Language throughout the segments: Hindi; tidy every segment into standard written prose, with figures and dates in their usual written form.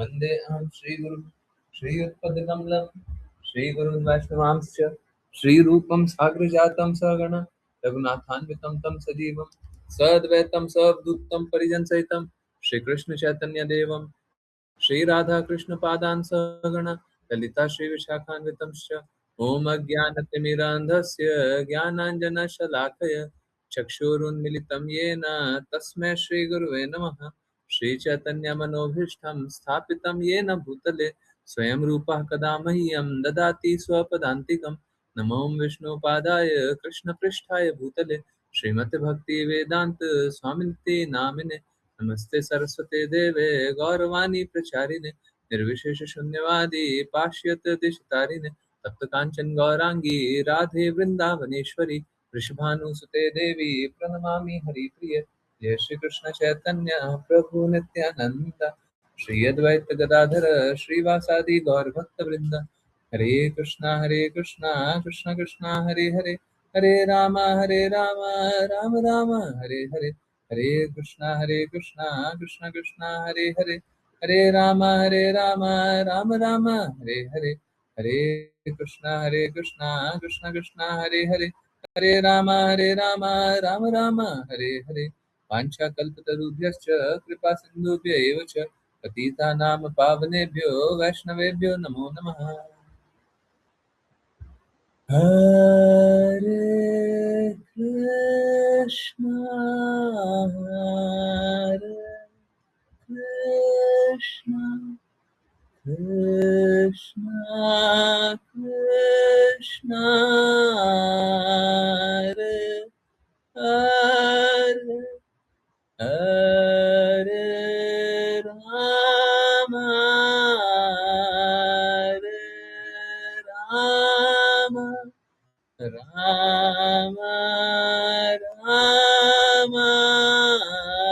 वन्देऽहं श्रीगुरुं श्रीयुत्पदकमलं श्रीगुरुन् वैष्णवांश्च श्रीरूपं साग्रजातं सहगण रघुनाथान्वितं तं सजीवं सद्वैतं सवधूतं परिजनसहितं श्रीकृष्णचैतन्यदेवं श्रीराधाकृष्णपादान् सहगण ललिता श्रीविशाखान्वितंश्च ॐ अज्ञानतिमिरान्धस्य ज्ञानाञ्जनशलाकय चक्षुरुन्मिलितं येन तस्मै श्रीगुरुवे नमः। श्रीचैतन्यमनोभीष्टं स्थापितं येन भूतले स्वयं रूपः कदा मह्यं ददाति स्वपदान्तिकं। नमो विष्णुपादाय कृष्णपृष्ठाय भूतले श्रीमते भक्तिवेदान्त स्वामिनिति नामिने नमस्ते सरस्वते देवे गौरवाणी प्रचारिणे निर्विशेष शून्यवादी पाश्यत दिशतारिणे तप्त कांचन गौरांगी राधे वृंदावनेश्वरी वृषभानुसुते देवी प्रणमामि हरिप्रिय। जय श्री कृष्ण चैतन्य प्रभु नित्यानंद श्री अद्वैत गदाधर श्रीवासादि गौर भक्त वृंद। हरे कृष्णा कृष्ण कृष्णा हरे हरे हरे राम राम राम हरे हरे। हरे कृष्णा कृष्ण कृष्ण हरे हरे हरे राम राम राम हरे हरे। हरे कृष्णा कृष्ण कृष्ण हरे हरे हरे राम राम राम हरे हरे। वाञ्छाकल्पतरुभ्यश्च कृपा सिन्धुभ्य एव च पतितानां पावनेभ्यो वैष्णवेभ्यो नमो नमः। हरे कृष्णा हरे कृष्णा कृष्णा कृष्णा हरे हरे हरे राम राम राम राम हरे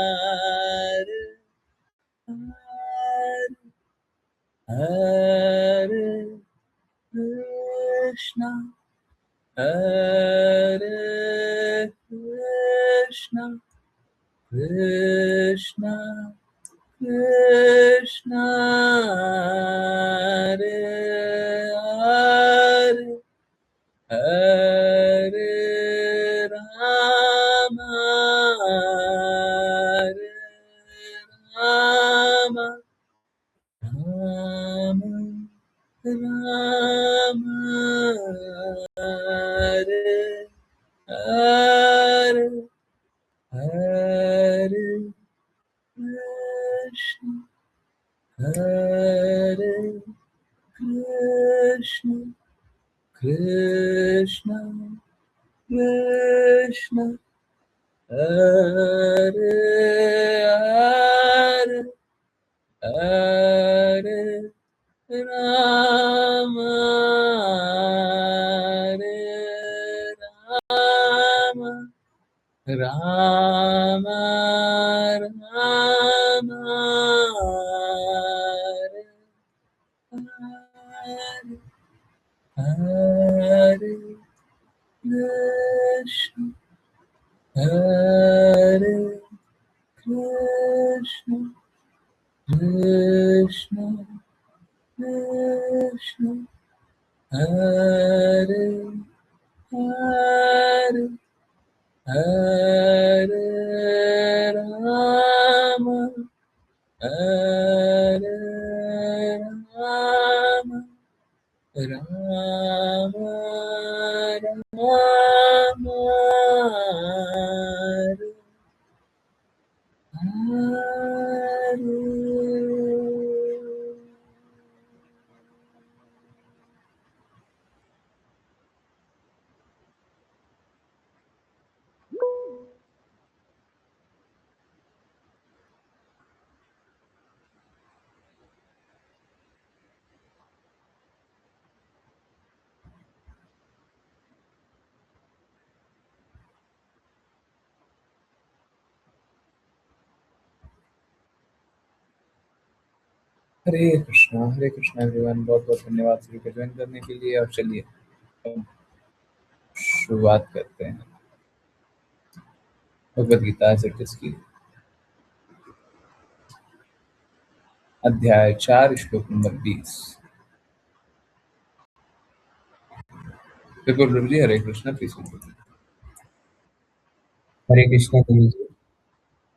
हरे कृष्णा हरे कृष्णा कृष्णा कृष्णा हरे हरे हरे राम राम राम राम हरे हरे हरे कृष्ण हरे कृष्ण कृष्ण कृष्ण हरे हरे हरे राम राम राम राम हरे कृष्ण हरे कृष्ण कृष्ण कृष्ण हरे हरे हरे राम हरे राम राम राम हरे हरे कृष्णा एवरीवन। बहुत बहुत धन्यवाद सभी को ज्वाइन करने के लिए। और चलिए अब शुरुआत करते हैं भगवद गीता चैप्टर्स की। अध्याय 4 श्लोक नंबर 20। बिल्कुल गुरु जी, हरे कृष्ण, प्लीज कंटिन्यू। हरे कृष्ण गुरु जी।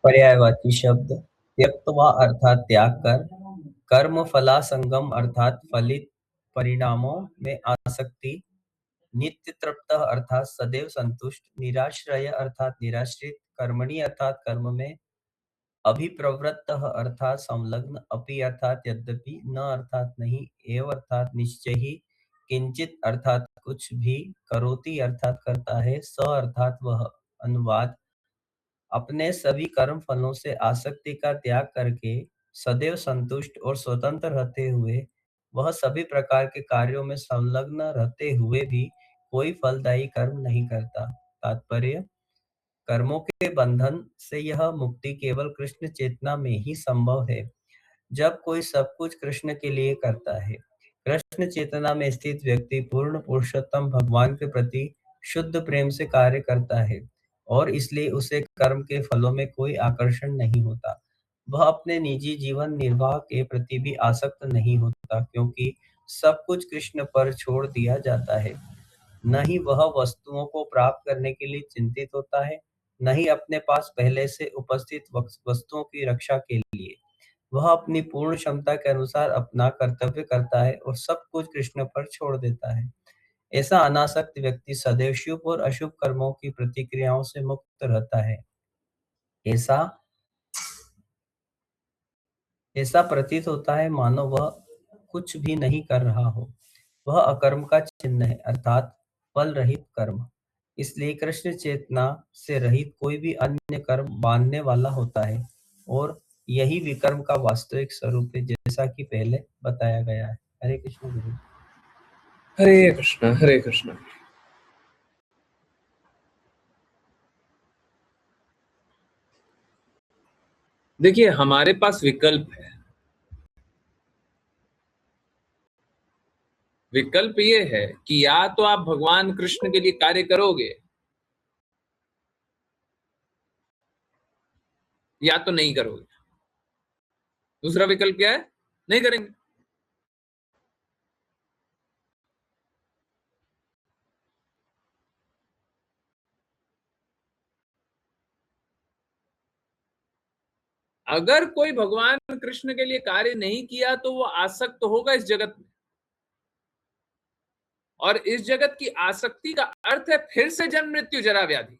पर्यायवाची शब्द त्यक्तवा अर्थात त्याग कर, कर्म फला संगम अर्थात फलित परिणामों में आसक्ति, नित्य तृप्त अर्थात सदैव संतुष्ट, निराश्रय अर्थात निराश्रित, कर्मणि अर्थात कर्म में, अभिप्रवृत्त अर्थात संलग्न, अपि अर्थात यद्यपि, न अर्थात नहीं, एव अर्थात निश्चय ही, किंचित अर्थात कुछ भी, करोति अर्थात करता है, स अर्थात वह। अनुवाद: अपने सभी कर्म फलों से आसक्ति का त्याग करके सदैव संतुष्ट और स्वतंत्र रहते हुए वह सभी प्रकार के कार्यों में संलग्न रहते हुए भी कोई फलदायी कर्म नहीं करता। तात्पर्य: कर्मों के बंधन से यह मुक्ति केवल कृष्ण चेतना में ही संभव है, जब कोई सब कुछ कृष्ण के लिए करता है। कृष्ण चेतना में स्थित व्यक्ति पूर्ण पुरुषोत्तम भगवान के प्रति शुद्ध प्रेम से कार्य करता है और इसलिए उसे कर्म के फलों में कोई आकर्षण नहीं होता। वह अपने निजी जीवन निर्वाह के प्रति भी आसक्त नहीं होता, क्योंकि सब कुछ कृष्ण पर छोड़ दिया जाता है। न ही वह वस्तुओं को प्राप्त करने के लिए चिंतित होता है, न ही अपने पास पहले से उपस्थित वस्तुओं की रक्षा के लिए। वह अपनी पूर्ण क्षमता के अनुसार अपना कर्तव्य करता है और सब कुछ कृष्ण पर छोड़ देता है। ऐसा अनासक्त व्यक्ति सदैव शुभ और अशुभ कर्मों की प्रतिक्रियाओं से मुक्त रहता है। ऐसा ऐसा प्रतीत होता है मानो वह कुछ भी नहीं कर रहा हो। वह अकर्म का चिन्ह है, अर्थात फल रहित कर्म। इसलिए कृष्ण चेतना से रहित कोई भी अन्य कर्म बांधने वाला होता है और यही विकर्म का वास्तविक स्वरूप है, जैसा कि पहले बताया गया है। हरे कृष्ण गुरु। हरे कृष्ण, हरे कृष्ण। देखिए, हमारे पास विकल्प है। विकल्प ये है कि या तो आप भगवान कृष्ण के लिए कार्य करोगे या तो नहीं करोगे। दूसरा विकल्प क्या है? नहीं करेंगे। अगर कोई भगवान कृष्ण के लिए कार्य नहीं किया तो वो आसक्त होगा इस जगत में, और इस जगत की आसक्ति का अर्थ है फिर से जन्म मृत्यु जरा व्याधि।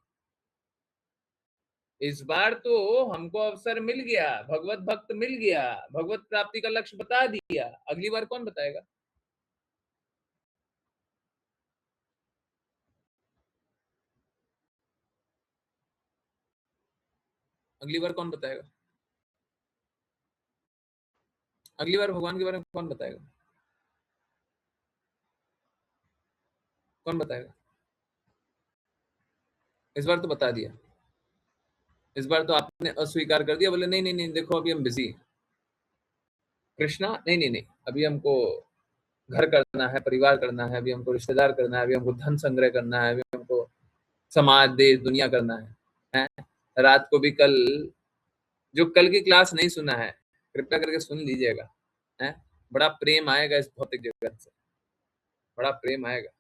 इस बार तो हमको अवसर मिल गया, भगवत भक्त मिल गया, भगवत प्राप्ति का लक्ष्य बता दिया, अगली बार कौन बताएगा? अगली बार कौन बताएगा? अगली बार भगवान के बारे में कौन बताएगा? कौन बताएगा? इस बार तो बता दिया। इस बार तो आपने अस्वीकार कर दिया, बोले नहीं नहीं नहीं, देखो अभी हम बिजी हैं। कृष्णा, नहीं नहीं नहीं, अभी हमको घर करना है, परिवार करना है, अभी हमको रिश्तेदार करना है, अभी हमको धन संग्रह करना है, अभी हमको समाज देश दुनिया करना है? रात को भी कल, जो कल की क्लास नहीं सुना है कृपया करके सुन लीजिएगा। है, बड़ा प्रेम आएगा इस भौतिक जगत से, बड़ा प्रेम आएगा।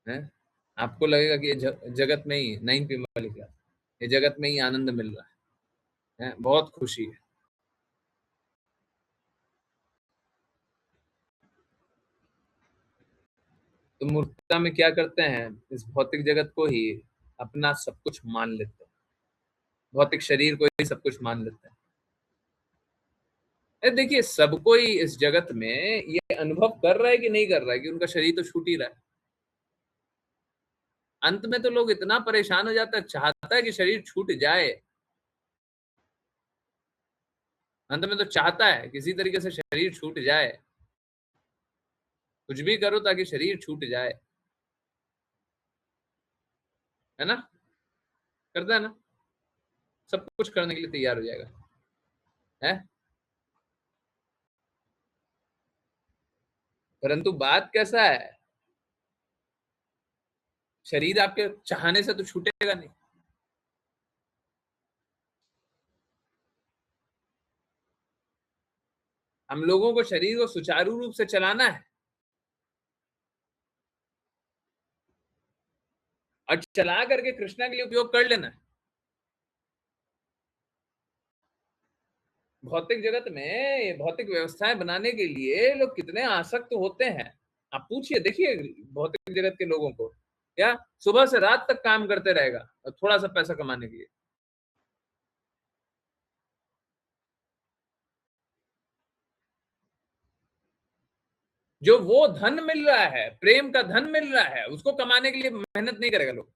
है, आपको लगेगा कि ये जगत में ही 9 पी वाली क्लास, ये जगत में ही आनंद मिल रहा है, बहुत खुशी है। तो मूर्खता में क्या करते हैं, इस भौतिक जगत को ही अपना सब कुछ मान लेते हैं, भौतिक शरीर को ही सब कुछ मान लेते हैं। देखिए, सब कोई इस जगत में ये अनुभव कर रहा है कि नहीं कर रहा है कि उनका शरीर तो छूट ही रहा है। अंत में तो लोग इतना परेशान हो जाता है, चाहता है कि शरीर छूट जाए। अंत में तो चाहता है किसी तरीके से शरीर छूट जाए, कुछ भी करो ताकि शरीर छूट जाए, है ना? करता है ना? सब कुछ करने के लिए तैयार हो जाएगा। है, परंतु बात कैसा है, शरीर आपके चाहने से तो छूटेगा नहीं। हम लोगों को शरीर को सुचारू रूप से चलाना है और चला करके कृष्णा के लिए उपयोग कर लेना है। भौतिक जगत में ये भौतिक व्यवस्थाएं बनाने के लिए लोग कितने आसक्त होते हैं। आप पूछिए, देखिए भौतिक जगत के लोगों को, क्या सुबह से रात तक काम करते रहेगा और थोड़ा सा पैसा कमाने के लिए। जो वो धन मिल रहा है, प्रेम का धन मिल रहा है, उसको कमाने के लिए मेहनत नहीं करेगा लोग।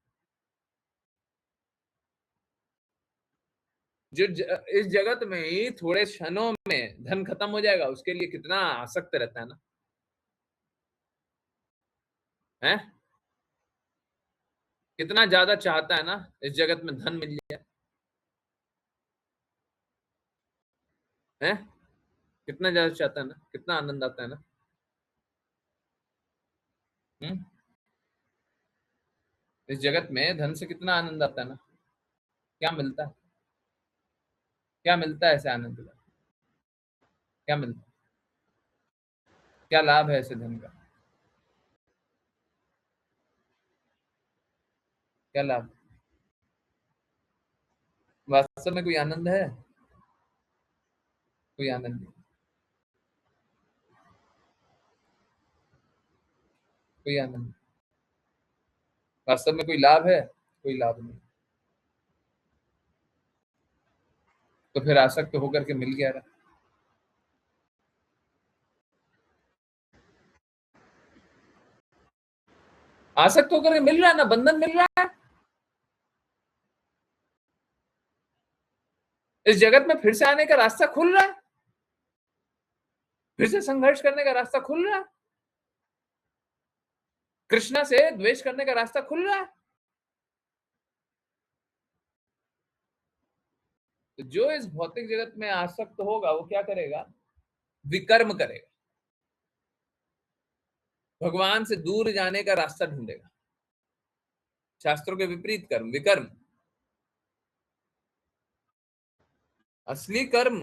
इस जगत में ही थोड़े क्षणों में धन खत्म हो जाएगा, उसके लिए कितना आसक्त रहता है ना, है कितना ज्यादा चाहता है ना इस जगत में धन मिल जाए, है कितना ज्यादा चाहता है ना, कितना आनंद आता है ना। हम्म इस जगत में धन से कितना आनंद आता है ना। क्या मिलता है, क्या मिलता है ऐसे आनंद का, क्या मिलता है, क्या लाभ है ऐसे धन का, क्या लाभ, वास्तव में कोई आनंद है, कोई आनंद नहीं, कोई आनंद नहीं। वास्तव में कोई लाभ है, कोई लाभ नहीं। तो फिर आसक्त होकर के मिल गया रहा। आसक्त होकर के मिल रहा है ना, बंधन मिल रहा है। इस जगत में फिर से आने का रास्ता खुल रहा है, फिर से संघर्ष करने का रास्ता खुल रहा है, कृष्णा से द्वेष करने का रास्ता खुल रहा है। तो जो इस भौतिक जगत में आसक्त होगा वो क्या करेगा, विकर्म करेगा, भगवान से दूर जाने का रास्ता ढूंढेगा। शास्त्रों के विपरीत कर्म, विकर्म। असली कर्म,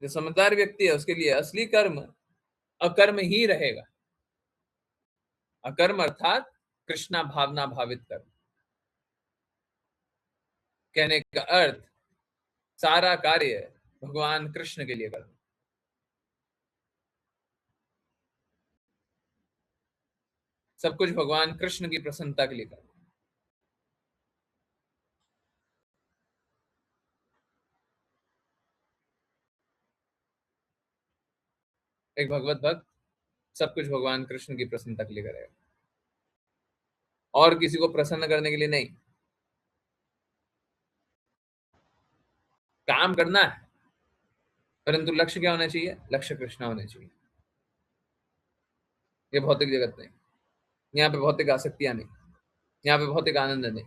जो समझदार व्यक्ति है उसके लिए असली कर्म अकर्म ही रहेगा। अकर्म अर्थात कृष्णा भावना भावित कर्म। कहने का अर्थ, सारा कार्य भगवान कृष्ण के लिए करना, सब कुछ भगवान कृष्ण की प्रसन्नता के लिए करना। एक भगवत भक्त सब कुछ भगवान कृष्ण की प्रसन्नता के लिए करेगा, और किसी को प्रसन्न करने के लिए नहीं। काम करना है, परंतु लक्ष्य क्या होना चाहिए, लक्ष्य कृष्ण होना चाहिए। ये भौतिक जगत नहीं, यहाँ पे भौतिक आसक्तियां नहीं, यहाँ पे भौतिक आनंद नहीं।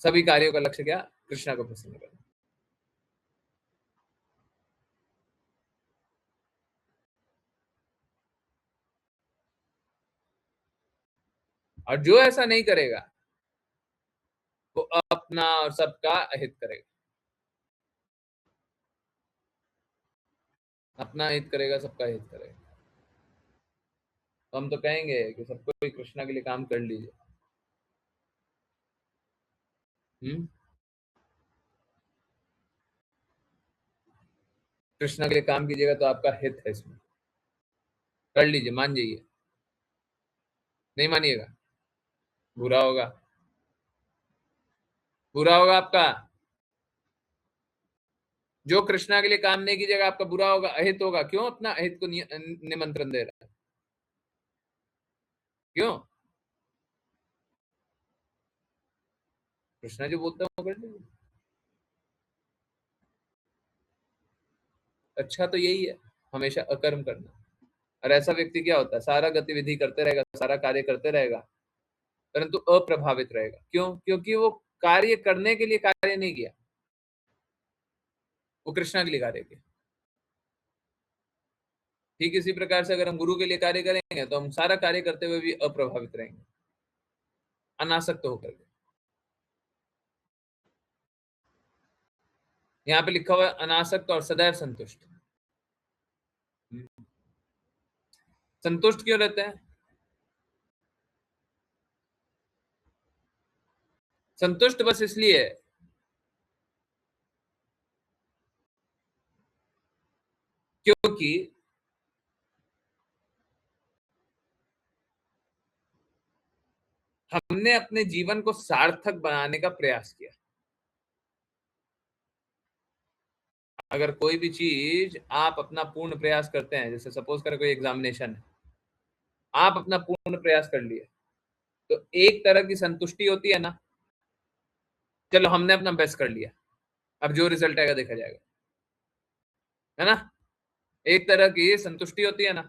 सभी कार्यों का लक्ष्य क्या, कृष्णा को प्रसन्न करना। और जो ऐसा नहीं करेगा वो अपना और सबका अहित करेगा, अपना हित करेगा, सबका हित करेगा। तो हम तो कहेंगे कि सबको ही कृष्णा के लिए काम कर लीजिए। कृष्णा के लिए काम कीजिएगा तो आपका हित है इसमें, कर लीजिए, मान जाइए। नहीं मानिएगा बुरा होगा, बुरा होगा आपका। जो कृष्णा के लिए काम नहीं कीजिएगा आपका बुरा होगा, अहित होगा। क्यों अपना अहित को निमंत्रण दे रहा है, क्यों? कृष्णा जो बोलता है वो कर लीजिए। अच्छा तो यही है, हमेशा अकर्म करना। और ऐसा व्यक्ति क्या होता है, सारा गतिविधि करते रहेगा, सारा कार्य करते रहेगा, परंतु अप्रभावित रहेगा। क्यों? क्योंकि वो कार्य करने के लिए कार्य नहीं किया, वो कृष्णा के लिए कार्य किया। ठीक इसी प्रकार से अगर हम गुरु के लिए कार्य करेंगे तो हम सारा कार्य करते हुए भी अप्रभावित रहेंगे, अनासक्त होकर के। यहाँ पे लिखा हुआ है अनासक्त और सदैव संतुष्ट। संतुष्ट क्यों रहते हैं? संतुष्ट बस इसलिए है क्योंकि हमने अपने जीवन को सार्थक बनाने का प्रयास किया। अगर कोई भी चीज आप अपना पूर्ण प्रयास करते हैं, जैसे सपोज करें कोई एग्जामिनेशन है, आप अपना पूर्ण प्रयास कर लिए, तो एक तरह की संतुष्टि होती है ना, चलो हमने अपना बेस्ट कर लिया, अब जो रिजल्ट आएगा देखा जाएगा, है ना। एक तरह की संतुष्टि होती है ना।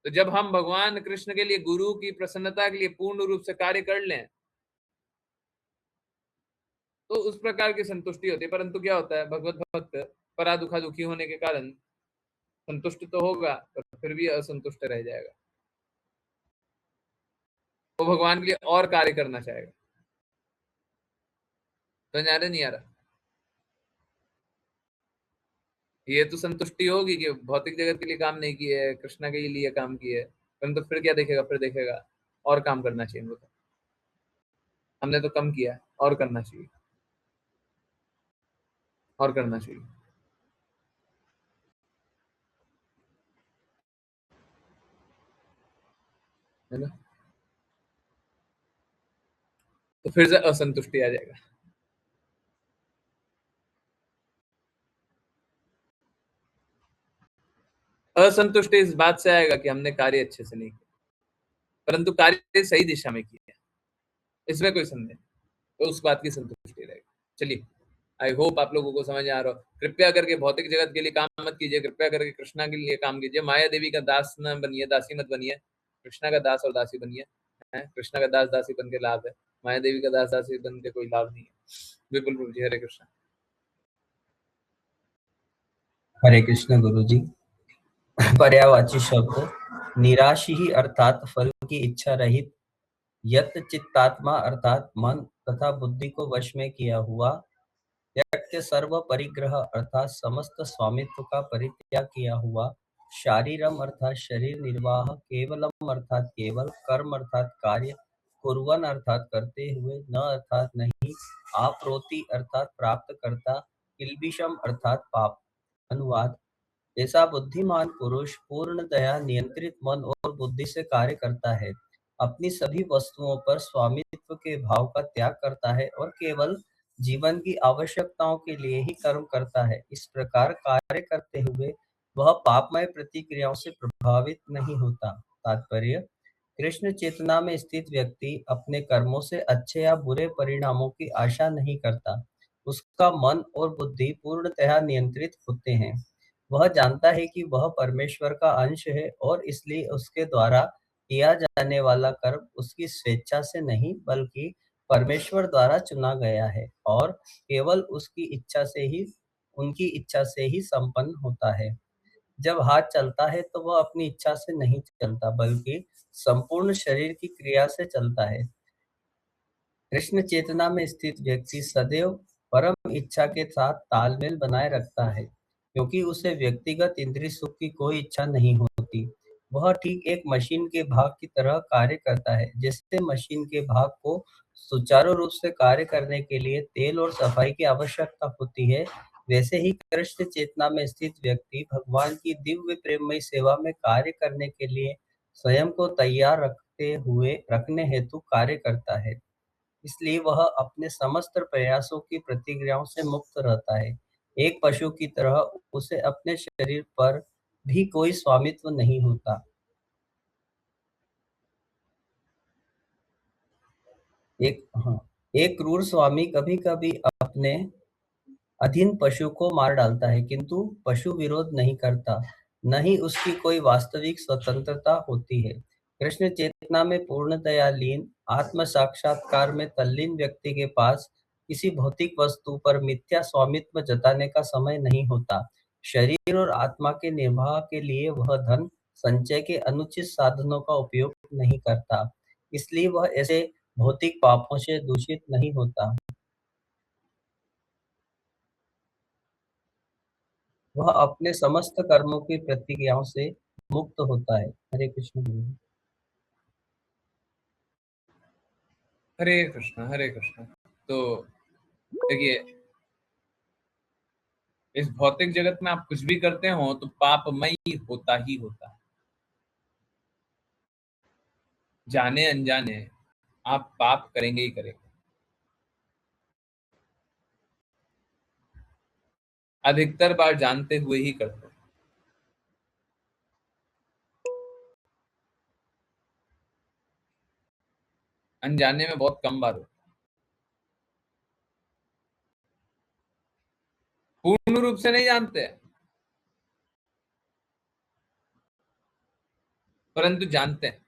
तो जब हम भगवान कृष्ण के लिए, गुरु की प्रसन्नता के लिए पूर्ण रूप से कार्य कर लें, तो उस प्रकार की संतुष्टि होती है। परंतु क्या होता है, भगवत भक्त परा दुखा दुखी होने के कारण संतुष्ट तो होगा पर फिर भी असंतुष्ट रह जाएगा, वो भगवान के लिए और कार्य करना चाहेगा। तो नहीं आ रहा, ये तो संतुष्टि होगी कि भौतिक जगत के लिए काम नहीं किए है, कृष्णा के लिए काम किए है, परंतु फिर क्या देखेगा, फिर देखेगा और काम करना चाहिए वो, तो हमने तो कम किया, और करना चाहिए, और करना चाहिए, है ना। तो फिर से असंतुष्टि आ जाएगा। असंतुष्टि इस बात से आएगा कि हमने कार्य अच्छे से नहीं किया, परंतु कार्य सही दिशा में किया, इसमें कोई संदेह नहीं, तो उस बात की संतुष्टि रहेगी। चलिए, आई होप आप लोगों को समझ आ रहा हो। कृपया करके भौतिक जगत के लिए काम मत कीजिए, कृपया करके कृष्णा के लिए काम कीजिए। माया देवी का दास न बनिए, दासी मत बनिए, कृष्णा का दास और दासी बनिए। कृष्णा का दास दासी बन के लाभ है, माया देवी का दास दासी बन के कोई लाभ नहीं है। बिल्कुल प्रभु जी, हरे कृष्णा। हरे कृष्ण गुरु जी। पर्यायवाची शब्द निराशी ही अर्थात फल की इच्छा रहित, यत चित्तात्मा अर्थात मन तथा बुद्धि को वश में किया हुआ, त्यक्य सर्व परिग्रह अर्थात समस्त स्वामित्व का परित्याग किया हुआ, शारीरम अर्थात शरीर निर्वाह, केवलम अर्थात केवल, कर्म अर्थात कार्य, कुर्वन अर्थात करते हुए, न अर्थात नहीं, आप्रोति अर्थात प्राप्त करता, किल्बिषम अर्थात पाप। अनुवाद। ऐसा बुद्धिमान पुरुष पूर्णतया नियंत्रित मन और बुद्धि से कार्य करता है, अपनी सभी वस्तुओं पर स्वामित्व के भाव का त्याग करता है और केवल जीवन की आवश्यकताओं के लिए ही कर्म करता है। इस प्रकार कार्य करते हुए वह पापमय प्रतिक्रियाओं से प्रभावित नहीं होता। तात्पर्य: कृष्ण चेतना में स्थित व्यक्ति अपने कर्मों से अच्छे या बुरे परिणामों की आशा नहीं करता। उसका मन और बुद्धि पूर्णतः नियंत्रित होते हैं। वह जानता है कि वह परमेश्वर का अंश है और इसलिए उसके द्वारा किया जाने वाला कर्म उसकी स्वेच्छा से नहीं बल्कि परमेश्वर द्वारा चुना गया है और केवल उसकी इच्छा से ही उनकी इच्छा से ही संपन्न होता है। जब हाथ चलता है तो वह अपनी इच्छा से नहीं चलता बल्कि संपूर्ण शरीर की क्रिया से चलता है। कृष्ण चेतना में स्थित व्यक्ति सदैव परम इच्छा के साथ तालमेल बनाए रखता है, क्योंकि उसे व्यक्तिगत इंद्रिय सुख की कोई इच्छा नहीं होती। वह ठीक एक मशीन के भाग की तरह कार्य करता है। जैसे मशीन के भाग को सुचारू रूप से कार्य करने के लिए तेल और सफाई की आवश्यकता होती है, वैसे ही कृष्ण चेतना में स्थित व्यक्ति भगवान की दिव्य प्रेममय सेवा में कार्य करने के लिए स्वयं को तैयार रखने हेतु कार्य करता है। इसलिए वह अपने समस्त प्रयासों की प्रतिक्रियाओं से मुक्त रहता है। एक पशु की तरह उसे अपने शरीर पर भी कोई स्वामित्व नहीं होता। एक क्रूर स्वामी कभी-कभी अपने अधीन पशु को मार डालता है, किंतु पशु विरोध नहीं करता, न ही उसकी कोई वास्तविक स्वतंत्रता होती है। कृष्ण चेतना में पूर्णतया लीन, आत्म साक्षात्कार में तल्लीन व्यक्ति के पास किसी भौतिक वस्तु पर मिथ्या स्वामित्व जताने का समय नहीं होता। शरीर और आत्मा के निर्वाह के लिए वह धन संचय के अनुचित साधनों का उपयोग नहीं करता, इसलिए वह ऐसे भौतिक पापों से दूषित नहीं होता। वह अपने समस्त कर्मों की प्रतिक्रियाओं से मुक्त होता है। हरे कृष्ण गुरु। हरे कृष्ण हरे कृष्ण। तो देखिए, इस भौतिक जगत में आप कुछ भी करते हो तो पापमय होता ही होता है, जाने अनजाने आप पाप करेंगे ही करेंगे। अधिकतर बार जानते हुए ही करते हैं, अनजाने में बहुत कम बार होता है। पूर्ण रूप से नहीं जानते हैं, परंतु जानते हैं।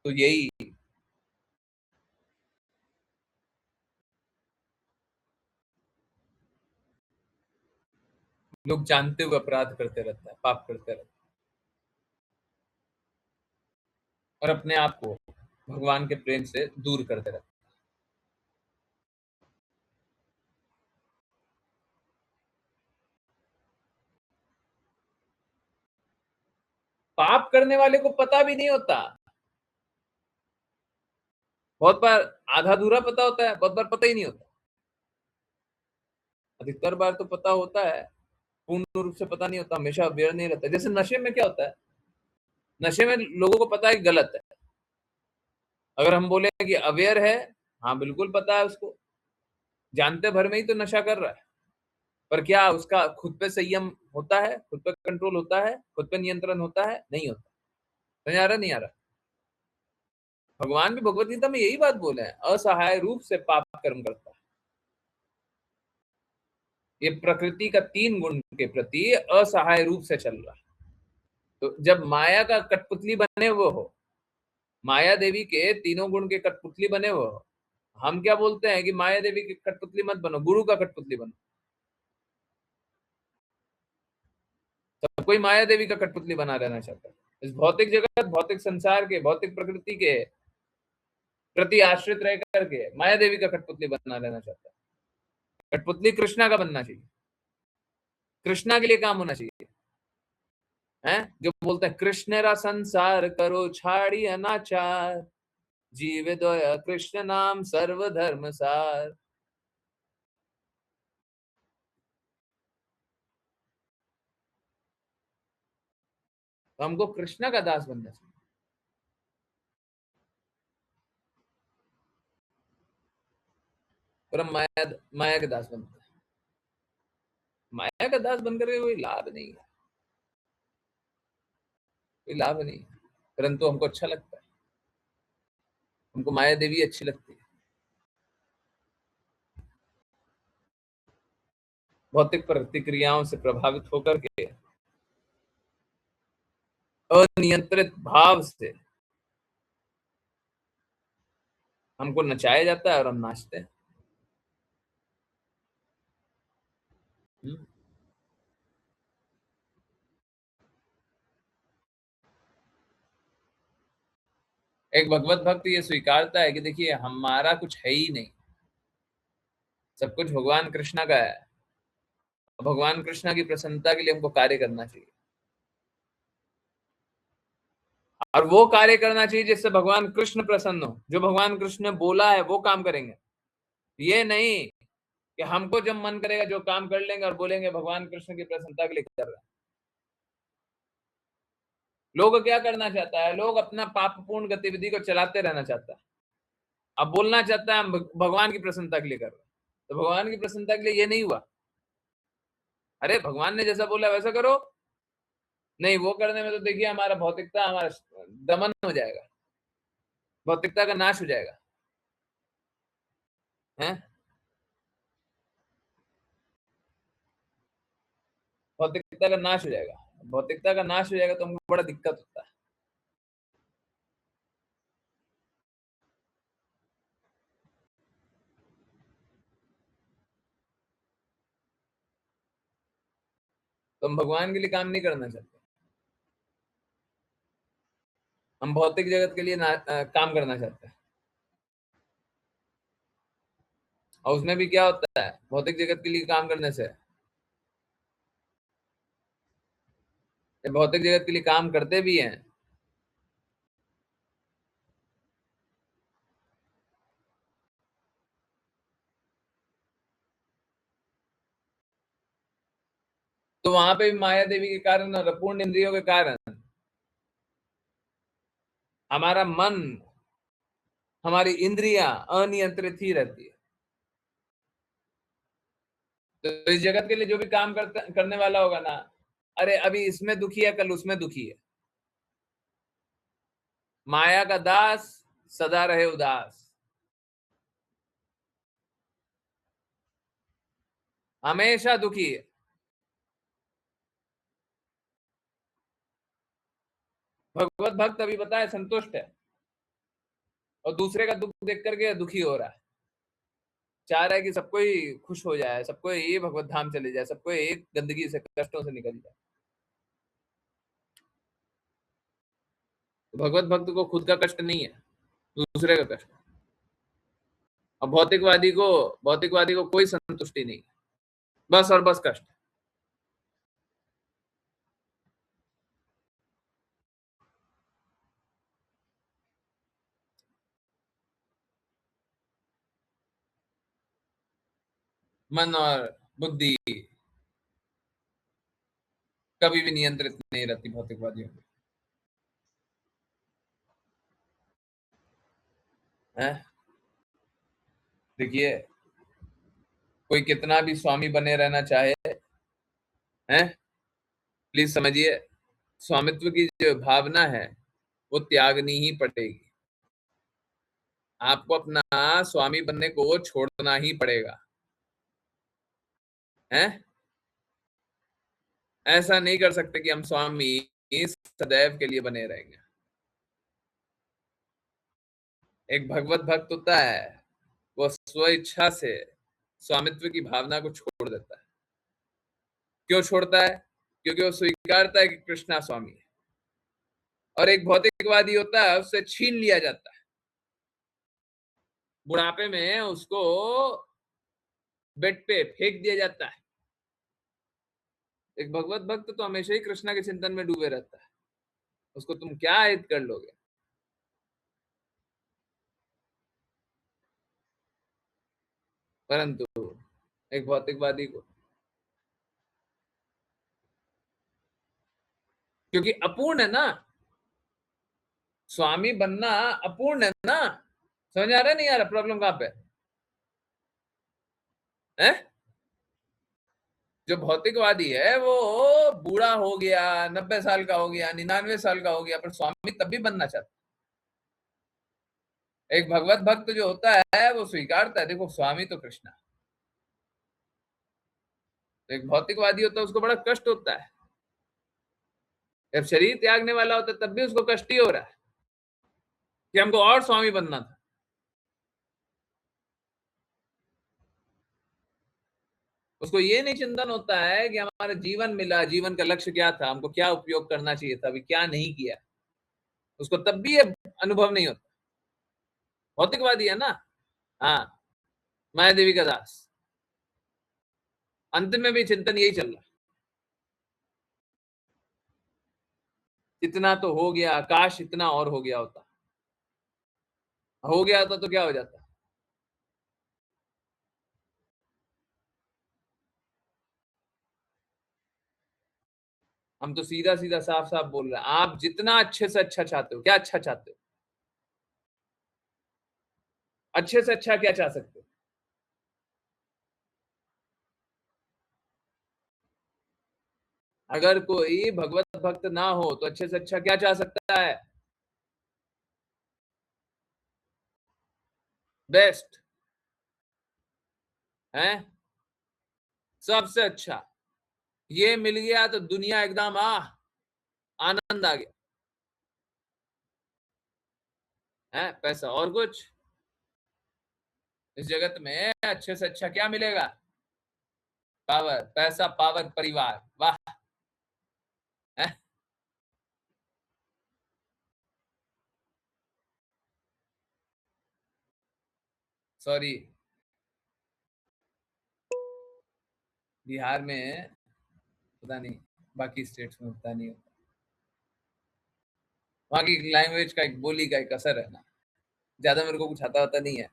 तो यही लोग जानते हुए अपराध करते रहता है, पाप करते रहते हैं, और अपने आप को भगवान के प्रेम से दूर करते रहते हैं। पाप करने वाले को पता भी नहीं होता, बहुत बार आधा अधूरा पता होता है, बहुत बार पता ही नहीं होता। अधिकतर बार तो पता होता है, पूर्ण रूप से पता नहीं होता, हमेशा अवेयर नहीं रहता। जैसे नशे में क्या होता है, नशे में लोगों को पता है कि गलत है, अगर हम बोले कि अवेयर है, हाँ बिल्कुल पता है उसको, जानते भर में ही तो नशा कर रहा है, पर क्या उसका खुद पे संयम होता है, खुद पे कंट्रोल होता है, खुद पे नियंत्रण होता है? नहीं होता। समझ आ रहा नहीं आ रहा? भगवान भी भगवत गीता में यही बात बोले हैं, असहाय रूप से पाप कर्म करता है, ये प्रकृति का 3 गुण के प्रति असहाय रूप से चल रहा है। तो जब माया का कठपुतली बने हुए हो, माया देवी के तीनों गुण के कठपुतली बने हुए हो, हम क्या बोलते हैं कि माया देवी की कठपुतली मत बनो, गुरु का कठपुतली बनो। सब कोई माया देवी का कठपुतली बना रहना चाहता है, इस भौतिक जगत, भौतिक संसार के, भौतिक प्रकृति के प्रति आश्रित रह करके माया देवी का कठपुतली बना रहना चाहता है। कठपुतली कृष्णा का बनना चाहिए, कृष्णा के लिए काम होना चाहिए। हैं जो बोलते हैं कृष्ण रा संसार करो छाड़ी अनाचार, जीव दया कृष्ण नाम सर्वधर्म सार। तो हमको कृष्णा का दास बनना चाहिए, पर हम माया के दास बनते हैं। माया का दास बनकर के कोई लाभ नहीं है, कोई लाभ नहीं है, परंतु हमको अच्छा लगता है, हमको माया देवी अच्छी लगती है। भौतिक प्रतिक्रियाओं से प्रभावित होकर के अनियंत्रित भाव से हमको नचाया जाता है और हम नाचते हैं। हम्म। एक भगवत भक्त ये स्वीकारता है कि देखिए हमारा कुछ है ही नहीं, सब कुछ भगवान कृष्णा का है, भगवान कृष्णा की प्रसन्नता के लिए हमको कार्य करना चाहिए, और वो कार्य करना चाहिए जिससे भगवान कृष्ण प्रसन्न हो। जो भगवान कृष्ण ने बोला है वो काम करेंगे, ये नहीं कि हमको जब मन करेगा जो काम कर लेंगे और बोलेंगे भगवान कृष्ण की प्रसन्नता के लिए कर रहे हैं। लोग क्या करना चाहता है, लोग अपना पापपूर्ण गतिविधि को चलाते रहना चाहता है, अब बोलना चाहता है हम भगवान की प्रसन्नता के लिए कर रहे हैं, तो भगवान की प्रसन्नता के लिए ये नहीं हुआ। अरे भगवान ने जैसा बोला वैसा करो, नहीं वो करने में तो देखिए हमारा भौतिकता, हमारा दमन हो जाएगा, भौतिकता का नाश हो जाएगा। है भौतिकता का नाश हो जाएगा, भौतिकता का नाश हो जाएगा तो हमको बड़ा दिक्कत होता है। तो हम भगवान के लिए काम नहीं करना चाहते, हम भौतिक जगत के लिए काम करना चाहते हैं। और उसमें भी क्या होता है भौतिक जगत के लिए काम करने से? ये भौतिक जगत के लिए काम करते भी हैं, तो वहां पे भी माया देवी के कारण और अपूर्ण इंद्रियों के कारण हमारा मन, हमारी इंद्रियां अनियंत्रित ही रहती है। तो इस जगत के लिए जो भी काम करने वाला होगा ना, अरे अभी इसमें दुखी है, कल उसमें दुखी है। माया का दास सदा रहे उदास, हमेशा दुखी है। भगवत भक्त अभी बताए संतुष्ट है, और दूसरे का दुख देख करके दुखी हो रहा है, चाह रहा है कि सबको ही खुश हो जाए, सबको ये भगवत धाम चले जाए, सबको एक गंदगी से, कष्टों से निकल जाए। तो भगवत भक्त को खुद का कष्ट नहीं है, दूसरे का कष्ट। और भौतिकवादी को कोई संतुष्टि नहीं, बस और बस कष्ट। मन और बुद्धि कभी भी नियंत्रित नहीं रहती भौतिकवादियों की। देखिए, कोई कितना भी स्वामी बने रहना चाहे, है, प्लीज समझिए, स्वामित्व की जो भावना है वो त्यागनी ही पड़ेगी। आपको अपना स्वामी बनने को छोड़ना ही पड़ेगा, है। ऐसा नहीं कर सकते कि हम स्वामी सदैव के लिए बने रहेंगे। एक भगवत भक्त होता है, वो स्व इच्छा से स्वामित्व की भावना को छोड़ देता है। क्यों छोड़ता है? क्योंकि वो स्वीकारता है कि कृष्णा स्वामी है। और एक भौतिकवादी होता है, उससे छीन लिया जाता है, बुढ़ापे में उसको बेड पे फेंक दिया जाता है। एक भगवत भक्त तो हमेशा ही कृष्णा के चिंतन में डूबे रहता है, उसको तुम क्या हित कर लोगे। परंतु एक भौतिकवादी को, क्योंकि अपूर्ण है ना, स्वामी बनना अपूर्ण है ना। समझ आ रहा है नहीं आ रहा प्रॉब्लम कहां पे है? जो भौतिकवादी है वो बूढ़ा हो गया, 90 साल का हो गया, 99 साल का हो गया, पर स्वामी तब भी बनना चाहता है। एक भगवत भक्त जो होता है वो स्वीकारता है, देखो स्वामी तो कृष्णा। तो एक भौतिकवादी होता है, उसको बड़ा कष्ट होता है, जब शरीर त्यागने वाला होता है तब भी उसको कष्ट ही हो रहा है कि हमको और स्वामी बनना था। उसको ये नहीं चिंतन होता है कि हमारा जीवन मिला, जीवन का लक्ष्य क्या था, हमको क्या उपयोग करना चाहिए था, अभी क्या नहीं किया, उसको तब भी ये अनुभव नहीं होता। भौतिकवादी है ना, हाँ, माया देवी का दास, अंत में भी चिंतन यही चल रहा, इतना तो हो गया, काश इतना और हो गया होता, हो गया होता तो क्या हो जाता। हम तो सीधा सीधा साफ साफ बोल रहे हैं, आप जितना अच्छे से अच्छा चाहते हो, क्या अच्छा चाहते हो, अच्छे से अच्छा क्या चाह सकते हो? अगर कोई भगवत भक्त ना हो तो अच्छे से अच्छा क्या चाह सकता है? बेस्ट है, सबसे अच्छा। ये मिल गया तो दुनिया एकदम आनंद आ गया है। पैसा और कुछ इस जगत में अच्छे से अच्छा क्या मिलेगा? पावर, पैसा, पावर, परिवार, वाह। सॉरी, बिहार में पता नहीं, बाकी स्टेट्स में पता नहीं होता। वहाँ की लैंग्वेज का, एक बोली का एक असर है ना। ज्यादा मेरे को कुछ आता होता नहीं है,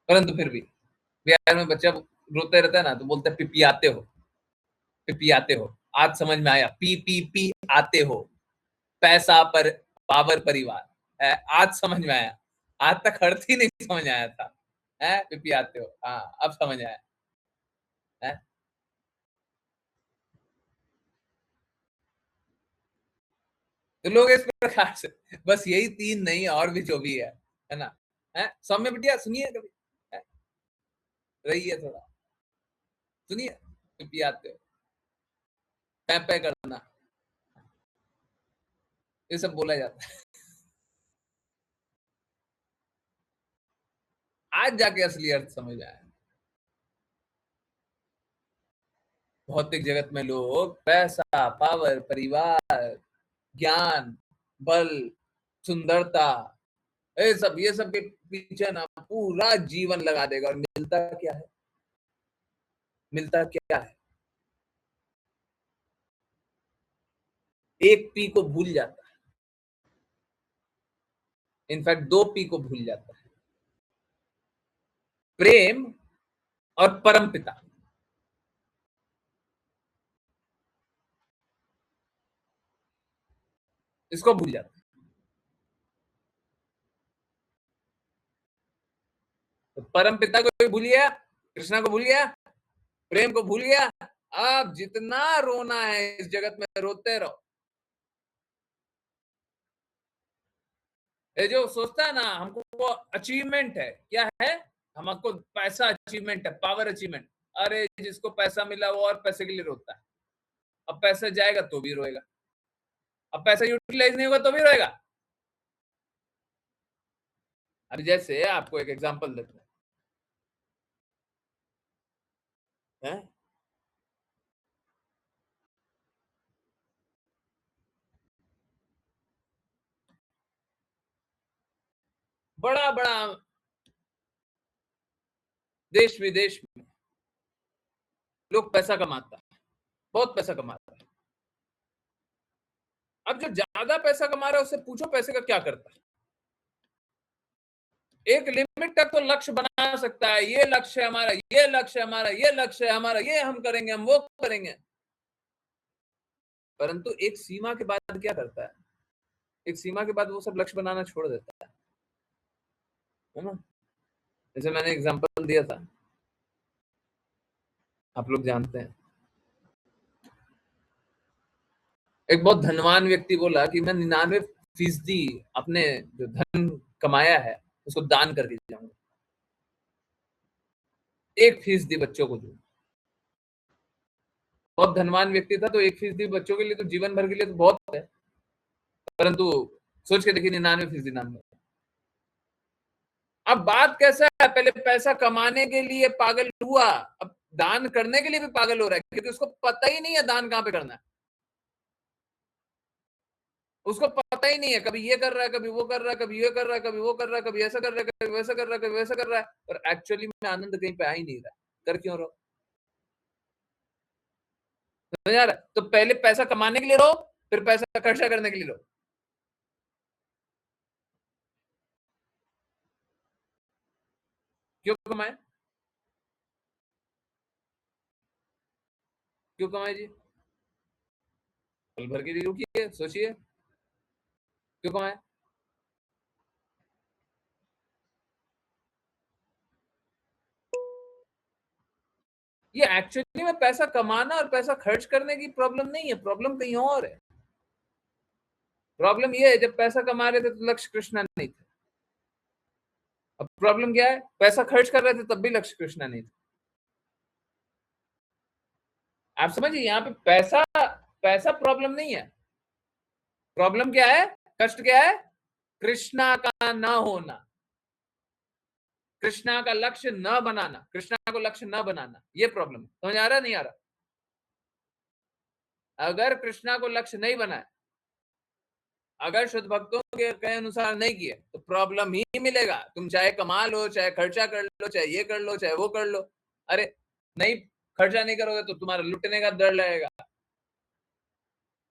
परंतु फिर भी बिहार में बच्चा रोते रहता है ना, तो बोलते हैं पिपियाते हो, पिपियाते हो। आज समझ में आया, पी पी पी आते हो, पैसा पर पावर परिवार है। आज समझ में आया, आज तक अर्थ ही नहीं समझ आया था। है पिपियाते हो, हाँ अब समझ आया है। तो लोग इस प्रकार से, बस यही तीन नहीं, और भी जो भी है ना। है सौम्य बिटिया, सुनिए कभी, है? रही है थोड़ा, सुनिए, पिपियाते हो, पै करना, ये सब बोला जाता है। आज जाके असली अर्थ समझ आया। भौतिक जगत में लोग पैसा, पावर, परिवार, ज्ञान, बल, सुंदरता, ये सब के पीछे ना पूरा जीवन लगा देगा, और मिलता क्या है? मिलता क्या है? एक पी को भूल जाता है, इनफैक्ट दो पी को भूल जाता है, प्रेम और परमपिता। इसको भूल जाता है। तो परम पिता को भी भूल गया, कृष्णा को भूल गया, प्रेम को भूल गया। अब जितना रोना है इस जगत में, रोते रहो। ये जो सोचता है ना हमको वो अचीवमेंट है, क्या है? हमको पैसा अचीवमेंट है, पावर अचीवमेंट। अरे जिसको पैसा मिला वो और पैसे के लिए रोता है। अब पैसा जाएगा तो भी रोएगा, अब पैसा यूटिलाइज नहीं होगा तो भी रोएगा। अभी जैसे आपको एक एग्जांपल देता हूं, बड़ा बड़ा देश विदेश में लोग पैसा कमाता है, बहुत पैसा कमाता है। अब जो ज्यादा पैसा कमा रहा है उससे पूछो पैसे का क्या करता है। एक लिमिट तक तो लक्ष्य बना सकता है, ये लक्ष्य है हमारा, ये लक्ष्य है हमारा, ये लक्ष्य है हमारा, ये हम करेंगे, हम वो करेंगे। परंतु एक सीमा के बाद क्या करता है? एक सीमा के बाद वो सब लक्ष्य बनाना छोड़ देता है ना। जैसे मैंने एग्जांपल दिया था, आप लोग जानते हैं, एक बहुत धनवान व्यक्ति बोला कि मैं 99% अपने जो धन कमाया है उसको दान करके जाऊंगा, 1% बच्चों को दूंगा। बहुत धनवान व्यक्ति था, तो 1% बच्चों के लिए तो जीवन भर के लिए तो बहुत है, परंतु सोच के देखिए 99% दान में। अब बात कैसा है, पहले पैसा कमाने के लिए पागल हुआ, अब दान करने के लिए भी पागल हो रहा है, क्योंकि उसको पता ही नहीं है दान कहां पे करना है। उसको पता ही नहीं है, कभी ये कर रहा है, कभी वो कर रहा है, कभी ये कर रहा है, कभी वो कर रहा है, कभी ऐसा कर रहा है, कभी वैसा कर रहा है, कभी वैसा कर रहा है, और एक्चुअली में आनंद कहीं पे आ ही नहीं रहा। कर क्यों रहो? समझ आ रहा है? तो पहले पैसा कमाने के लिए रहो, फिर पैसा खर्चा करने के लिए रहो। क्यों कमाए? क्यों कमाए जी? पल भर के लिए रुकिए, सोचिए, क्यों कमाए? ये एक्चुअली में पैसा कमाना और पैसा खर्च करने की प्रॉब्लम नहीं है, प्रॉब्लम कहीं और है। प्रॉब्लम ये है, जब पैसा कमा रहे थे तो लक्ष्य कृष्णा नहीं थे। अब प्रॉब्लम क्या है, पैसा खर्च कर रहे थे तब भी लक्ष्य कृष्णा नहीं थे। आप समझिए, यहाँ पे पैसा पैसा प्रॉब्लम नहीं है। प्रॉब्लम क्या है, कष्ट क्या है? कृष्णा का न होना, कृष्णा का लक्ष्य न बनाना, कृष्णा को लक्ष्य न बनाना, ये प्रॉब्लम। समझ आ रहा नहीं आ रहा? अगर कृष्णा को लक्ष्य नहीं बनाए, अगर शुद्ध भक्तों के अनुसार नहीं किए तो प्रॉब्लम ही मिलेगा। तुम चाहे कमा लो, चाहे खर्चा कर लो, चाहे ये कर लो, चाहे वो कर लो, अरे नहीं, खर्चा नहीं करोगे तो तुम्हारा लुटने का डर रहेगा,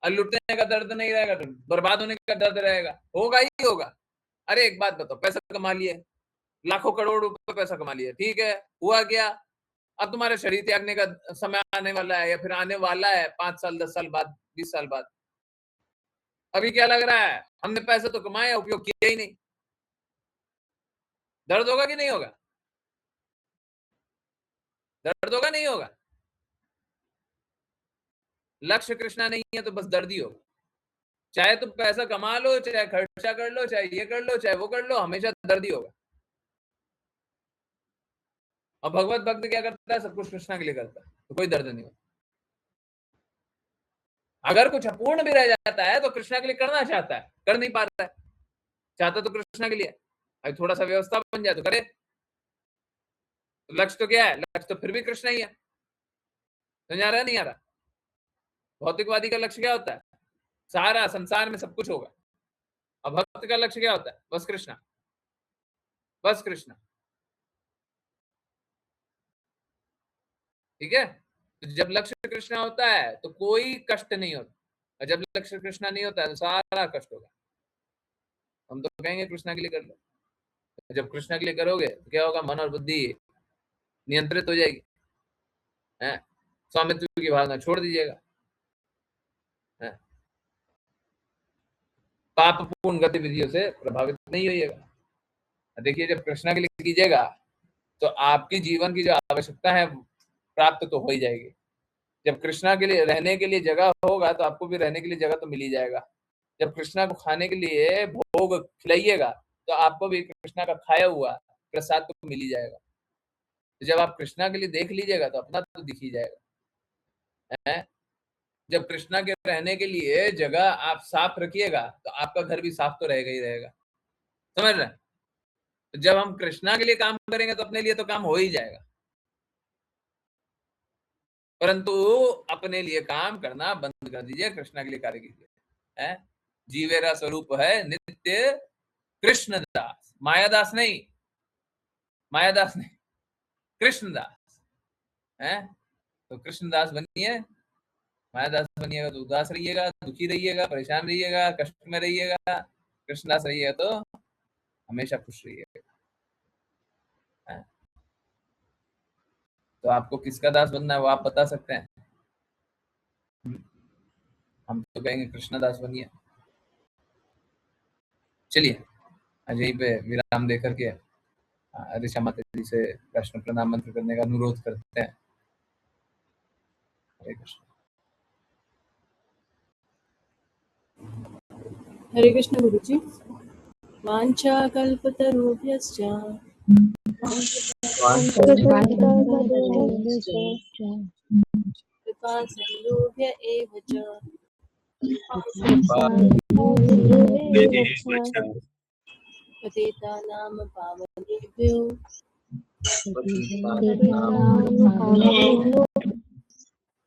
और लुटने का दर्द नहीं रहेगा तो बर्बाद होने का दर्द रहेगा, होगा ही होगा। अरे एक बात बताओ, पैसा कमा लिए, लाखों करोड़ रुपए पैसा कमा लिया, ठीक है, हुआ क्या? अब तुम्हारे शरीर त्यागने का समय आने वाला है, या फिर आने वाला है 5 साल, 10 साल बाद, 20 साल बाद। अभी क्या लग रहा है, हमने पैसे तो कमाए, उपयोग किया ही नहीं। दर्द होगा कि नहीं होगा? दर्द होगा नहीं होगा? लक्ष्य कृष्णा नहीं है तो बस दर्द ही होगा। चाहे तुम पैसा कमा लो, चाहे खर्चा कर लो, चाहे ये कर लो, चाहे वो कर लो, हमेशा दर्द ही होगा। और भगवत भक्त क्या करता है? सब कुछ कृष्णा के लिए करता है, तो कोई दर्द नहीं होता। अगर कुछ अपूर्ण भी रह जाता है तो कृष्णा के लिए करना चाहता है, कर नहीं पा रहा है, चाहता तो कृष्णा के लिए, अभी थोड़ा सा व्यवस्था बन जाए तो करे। तो लक्ष्य तो क्या है? लक्ष्य तो फिर भी कृष्णा ही है। समझ आ रहा है नहीं आ रहा? भौतिकवादी का लक्ष्य क्या होता है? सारा संसार में सब कुछ होगा। और भक्त का लक्ष्य क्या होता है? बस कृष्णा, बस कृष्णा। ठीक है? तो जब लक्ष्य कृष्णा होता है तो कोई कष्ट नहीं होता, और जब लक्ष्य कृष्णा नहीं होता है तो सारा कष्ट होगा। हम तो कहेंगे कृष्णा के लिए कर लो, जब कृष्णा के लिए करोगे तो क्या होगा? मन और बुद्धि नियंत्रित हो जाएगी, है? स्वामित्व की भावना छोड़ दीजिएगा, है? पापपूर्ण गतिविधियों से प्रभावित नहीं होइएगा। देखिए, जब कृष्णा के लिए कीजिएगा तो आपकी जीवन की जो आवश्यकता है प्राप्त तो हो ही जाएगी। जब कृष्णा के लिए रहने के लिए जगह होगा तो आपको भी रहने के लिए जगह तो मिल ही जाएगा। जब कृष्णा को खाने के लिए भोग खिलाइएगा तो आपको भी कृष्णा का खाया हुआ प्रसाद तो मिल ही जाएगा। तो जब आप कृष्णा के लिए देख लीजिएगा तो अपना तो दिख ही जाएगा, है? जब कृष्णा के रहने के लिए जगह आप साफ रखिएगा तो आपका घर भी साफ तो रहेगा ही रहेगा। समझ रहे हैं? तो जब हम कृष्णा के लिए काम करेंगे तो अपने लिए तो काम हो ही जाएगा, परंतु अपने लिए काम करना बंद कर दीजिए, कृष्णा के लिए कार्य कीजिए, है? जीवेरा स्वरूप है नित्य कृष्णदास, मायादास नहीं, मायादास नहीं, कृष्णदास, है? तो कृष्णदास बनिए, मायादास बनिएगा तो उदास रहिएगा, दुखी रहिएगा, परेशान रहिएगा, कष्ट में रहिएगा। कृष्णदास रहिएगा तो हमेशा खुश रहिएगा, है? तो आपको किसका दास बनना है वो आप बता सकते हैं। हम तो कहेंगे कृष्णदास बनिए। चलिए आज यहीं पे विराम दे करके ऋषा माता जी से कृष्ण प्रणाम मंत्र करने का अनुरोध करते हैं। हरे कृष्ण। हरे कृष्ण गुरुजी। वाञ्छा कल्पतरुभ्यश्च कृपा सिन्धुभ्य एव च पतितानां पावनेभ्यो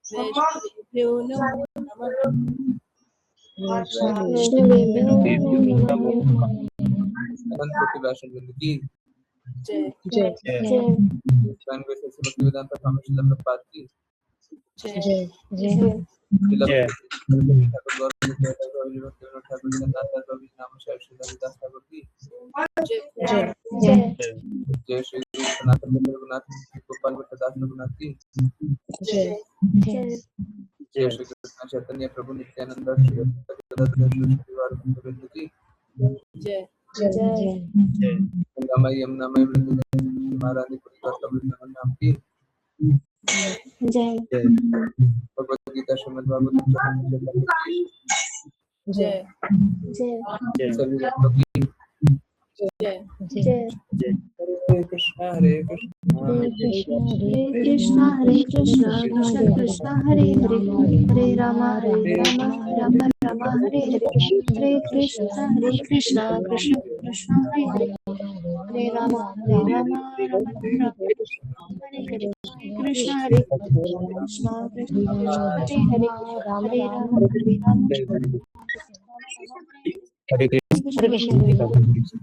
वैष्णवेभ्यो नमो नमः। अनंत प्रतिभाषण बिंदु की जय स्वयं के से भक्तिवेदांत स्वामी श्रील प्रभुपाद की जय श्रील ठाकुर गौरव ठाकुर जगन्नाथ ठाकुर जी नाम श्री हरिदास ठाकुर की जय श्री सनातन रघुनाथ गोपाल भट्टदास रघुनाथ की जय श्री कृष्ण चैतन्य प्रभु नित्यानंद श्री परिवार वृंद की जय गंगामयी यमुनामयी वृंदावन महारानी नाम की भगवद गीता श्रीमद् भागवत जय सभी भक्तों की जय हरे कृष्णा हरे कृष्णा हरे कृष्णा कृष्ण कृष्ण हरे हरे हरे राम राम राम हरे हरे कृष्ण कृष्ण कृष्ण कृष्ण हरे हरे हरे राम राम राम हरे हरे कृष्ण हरे Krishna Krishna Hare Hare Hare Ram Hare Hare Krishna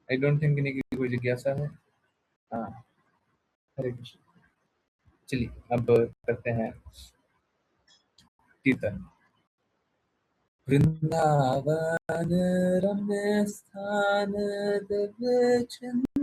I don't think इन्हीं की कोई जिज्ञासा है। हाँ, हरे कृष्ण। चलिए अब करते हैं कीर्तन। वृंदावन रम्य स्थान दिव्य